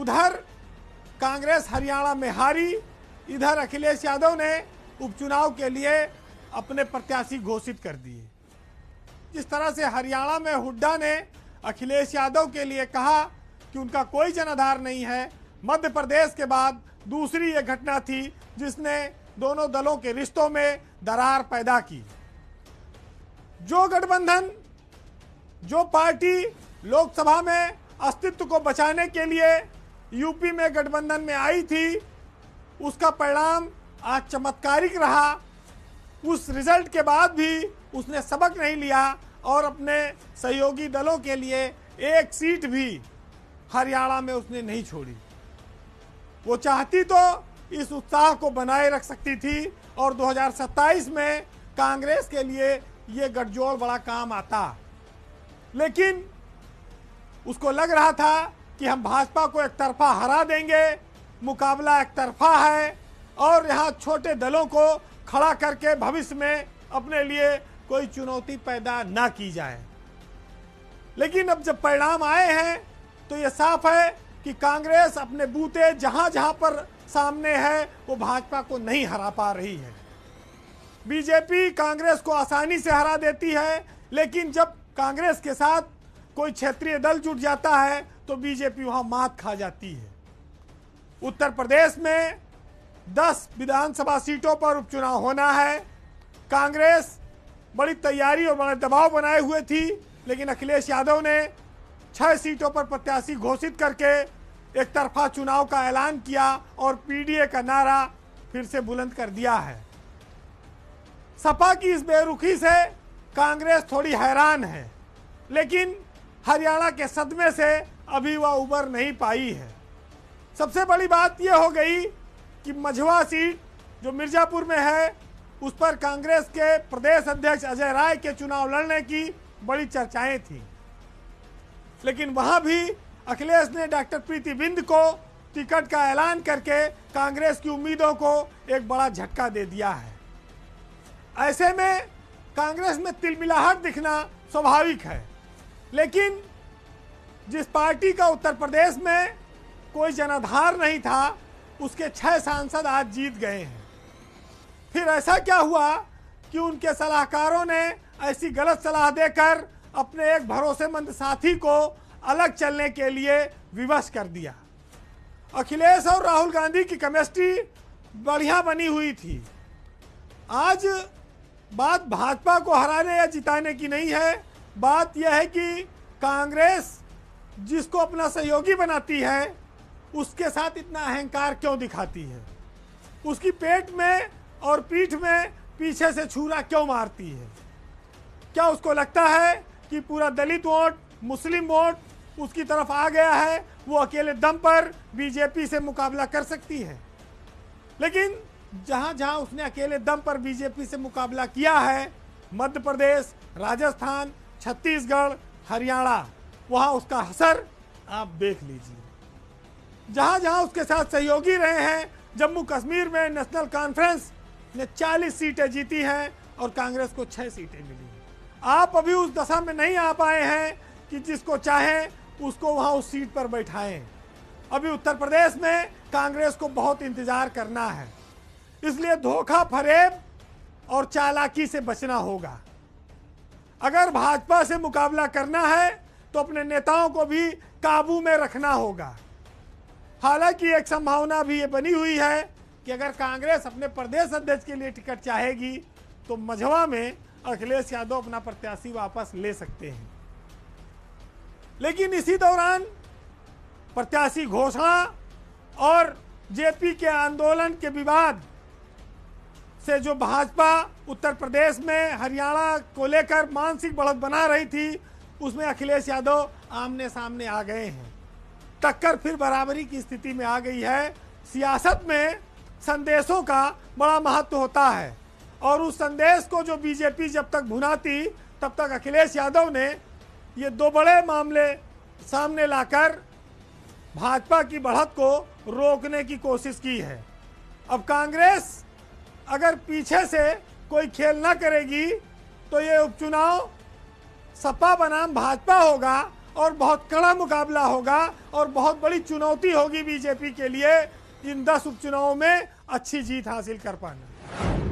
उधर कांग्रेस हरियाणा में हारी, इधर अखिलेश यादव ने उपचुनाव के लिए अपने प्रत्याशी घोषित कर दिए। जिस तरह से हरियाणा में हुड्डा ने अखिलेश यादव के लिए कहा कि उनका कोई जनाधार नहीं है, मध्य प्रदेश के बाद दूसरी ये घटना थी जिसने दोनों दलों के रिश्तों में दरार पैदा की। जो गठबंधन, जो पार्टी लोकसभा में अस्तित्व को बचाने के लिए यूपी में गठबंधन में आई थी, उसका परिणाम आज चमत्कारिक रहा। उस रिजल्ट के बाद भी उसने सबक नहीं लिया और अपने सहयोगी दलों के लिए एक सीट भी हरियाणा में उसने नहीं छोड़ी। वो चाहती तो इस उत्साह को बनाए रख सकती थी और 2027 में कांग्रेस के लिए ये गठजोड़ बड़ा काम आता, लेकिन उसको लग रहा था कि हम भाजपा को एक तरफा हरा देंगे, मुकाबला एक तरफा है और यहाँ छोटे दलों को खड़ा करके भविष्य में अपने लिए कोई चुनौती पैदा ना की जाए। लेकिन अब जब परिणाम आए हैं तो ये साफ है कि कांग्रेस अपने बूते जहां जहां पर सामने है वो भाजपा को नहीं हरा पा रही है। बीजेपी कांग्रेस को आसानी से हरा देती है, लेकिन जब कांग्रेस के साथ कोई क्षेत्रीय दल जुट जाता है तो बीजेपी वहां मात खा जाती है। उत्तर प्रदेश में 10 विधानसभा सीटों पर उपचुनाव होना है। कांग्रेस बड़ी तैयारी और बड़ा दबाव बनाए हुए थी, लेकिन अखिलेश यादव ने 6 सीटों पर प्रत्याशी घोषित करके एक तरफा चुनाव का ऐलान किया और पीडीए का नारा फिर से बुलंद कर दिया है। सपा की इस बेरुखी से कांग्रेस थोड़ी हैरान है, लेकिन हरियाणा के सदमे से अभी वह उबर नहीं पाई है। सबसे बड़ी बात यह हो गई कि मझवा सीट जो मिर्जापुर में है, उस पर कांग्रेस के प्रदेश अध्यक्ष अजय राय के चुनाव लड़ने की बड़ी चर्चाएं थी, लेकिन वहां भी अखिलेश ने डॉक्टर प्रीति बिंद को टिकट का ऐलान करके कांग्रेस की उम्मीदों को एक बड़ा झटका दे दिया है। ऐसे में कांग्रेस में तिलमिलाहट दिखना स्वाभाविक है, लेकिन जिस पार्टी का उत्तर प्रदेश में कोई जनाधार नहीं था, उसके 6 सांसद आज जीत गए हैं। फिर ऐसा क्या हुआ कि उनके सलाहकारों ने ऐसी गलत सलाह देकर अपने एक भरोसेमंद साथी को अलग चलने के लिए विवश कर दिया। अखिलेश और राहुल गांधी की केमिस्ट्री बढ़िया बनी हुई थी। आज बात भाजपा को हराने या जिताने की नहीं है, बात यह है कि कांग्रेस जिसको अपना सहयोगी बनाती है उसके साथ इतना अहंकार क्यों दिखाती है, उसकी पेट में और पीठ में पीछे से छुरा क्यों मारती है। क्या उसको लगता है कि पूरा दलित वोट, मुस्लिम वोट उसकी तरफ आ गया है, वो अकेले दम पर बीजेपी से मुकाबला कर सकती है। लेकिन जहां जहां उसने अकेले दम पर बीजेपी से मुकाबला किया है, मध्य प्रदेश, राजस्थान, छत्तीसगढ़, हरियाणा, वहां उसका असर आप देख लीजिए। जहां जहां उसके साथ सहयोगी रहे हैं, जम्मू कश्मीर में नेशनल कॉन्फ्रेंस ने 40 सीटें जीती हैं और कांग्रेस को 6 सीटें मिली हैं। आप अभी उस दशा में नहीं आ पाए हैं कि जिसको चाहें उसको वहां उस सीट पर बैठाएं। अभी उत्तर प्रदेश में कांग्रेस को बहुत इंतजार करना है, इसलिए धोखा फरेब और चालाकी से बचना होगा। अगर भाजपा से मुकाबला करना है तो अपने नेताओं को भी काबू में रखना होगा। हालांकि एक संभावना भी ये बनी हुई है कि अगर कांग्रेस अपने प्रदेश अध्यक्ष के लिए टिकट चाहेगी तो मझवा में अखिलेश यादव अपना प्रत्याशी वापस ले सकते हैं। लेकिन इसी दौरान प्रत्याशी घोषणा और जेपी के आंदोलन के विवाद से जो भाजपा उत्तर प्रदेश में हरियाणा को लेकर मानसिक बढ़त बना रही थी, उसमें अखिलेश यादव आमने सामने आ गए हैं। टक्कर फिर बराबरी की स्थिति में आ गई है। सियासत में संदेशों का बड़ा महत्व होता है और उस संदेश को जो बीजेपी जब तक भुनाती, तब तक अखिलेश यादव ने ये 2 बड़े मामले सामने लाकर भाजपा की बढ़त को रोकने की कोशिश की है। अब कांग्रेस अगर पीछे से कोई खेल ना करेगी तो ये उपचुनाव सपा बनाम भाजपा होगा और बहुत कड़ा मुकाबला होगा और बहुत बड़ी चुनौती होगी बीजेपी के लिए इन 10 उपचुनावों में अच्छी जीत हासिल कर पाना।